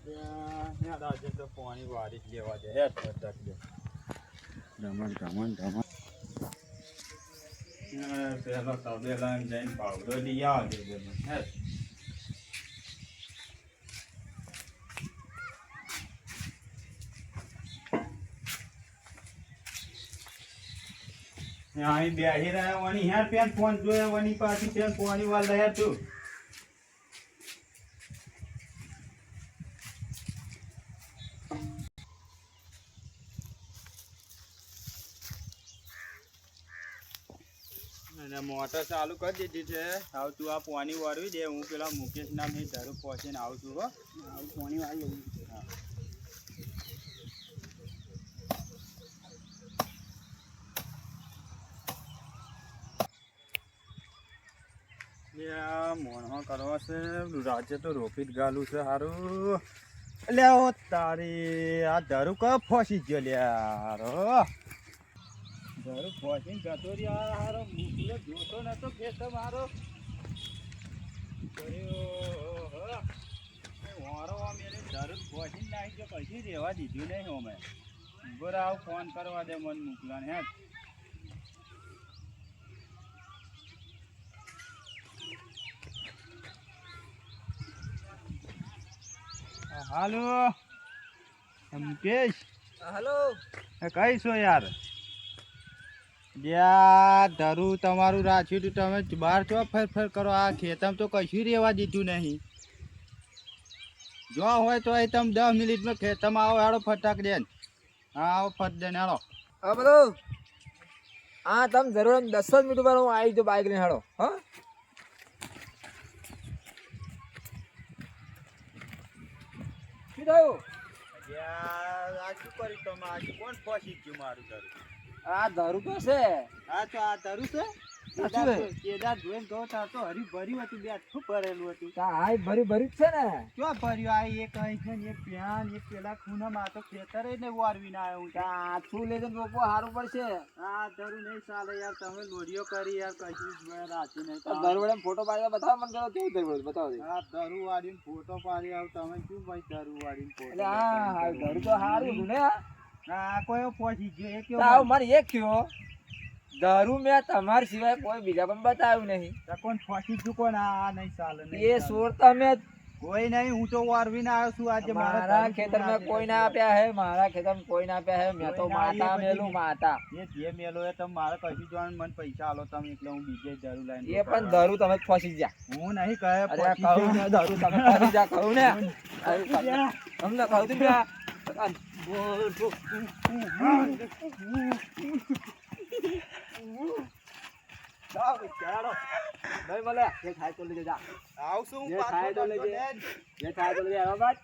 ત્યાં આજે તો પાણી વારી જ લેવા દે હેડ ફટક દે રમણ રમણ રમણ પેલો તબેલા જઈને પાવડો લઈ આવજે હેડ અહીં બેસી રહ્યા વની હેર પેન ફોન જોયા વની પાછી પેન પોણી વાર લયા તું અને મોટર ચાલુ કરી દીધી છે હવે તું આ પાણી વાળવી દે હું પેલા મુકેશ ના મેં ધરું પહોંચીને આવું છું હો પાણી વાળી હા મોણમાં કરવા છે રાજ્ય તો રોપી જ ગાલું છે સારું એટલે ઓ તારી આ ધરું કયો ફસી ગયો લ્યારો ધરું ફસીને જતો રહ્યા હારો મૂકલો જોતો નતો ખેતર મારો વારો મેરે ધરું ફસીને નાખી ગયો કશી રહેવા દીધું નહીં અમે ઉભો આવ ફોન કરવા દે મને મોકલાને હે હાલો મુકેશ હાલો કઈ છો યાર જ્યાં ધરું તમારું રાખ્યું હતું તમે બહાર ચો ફેર કરો આ ખેતમ તો કશું રહેવા દીધું નહીં જો હોય તો એ તમે 10 મિનિટમાં ખેતમ આવો હાડો ફટાક દે હા આવો ફટ દે હાડો હા બોલો હા તમે જરૂર 10 જ મિનિટ પર હું આવી જો બાઈક લઈને હાડો હા શું થયું આ શું કર્યું તમે આજે કોણ ફસી ગયું મારું ધરું આ ધરું તો છે હા તો આ ધરું છે કેદાર જોઈને કહો તાર તો હરી ભર્યું હતું બેઠું ભરેલું હતું હાય ભરી ભરી જ છે ને ક્યાં ભર્યું આ એક અહીં છે ને એક પ્યાન એક પેલા ખૂણામાં આ તો ખેતરે ને વારવીને આવ્યો હું આ શું લેજો રોપો સારું પડશે આ ધરું નહીં ચાલે યાર તમે લોડીઓ કરી યાર કશું રાચી નહીં ધરું વડે ફોટો પાડીને બતાવો મને જરા કેવું ધરું બતાવો આ ધરું વાળીને ફોટો પાડી આવ તમે શું ભાઈ ધરું વાળીને ફોટો એટલે હા ધરું તો સારું હતું ને આ કોઈ પહોંચી ગયો એ તો આવ મને એક કયો ધરું મેં તમાર સિવાય કોઈ બીજા પણ બતાવ્યું નહીં કોણ ફસી ગયું કોણ આ નહીં ચાલે એ સોર તમે કોઈ નહીં હું તો વારવીને આવ્યો છું આજે મારા ખેતરમાં કોઈ ના આપ્યા હે મારા ખેતરમાં કોઈ ના આપ્યા હે મેં તો માતા મેલું માતા એ જે મેલો એ તમે મારે કશું જોવાનું મને પૈસા આલો તમે એટલે હું બીજે ધરું લઈને એ પણ ધરું તમે ફસી જા હું નહીં કહે અરે કહું ને ધરું તમે ફસી જા કહું ને તમને કહું તું જા નહીં મળે જે થાય તો લેજે જા આવશું જે થાય તો લેજે જે થાય તો લેજે આવા બાદ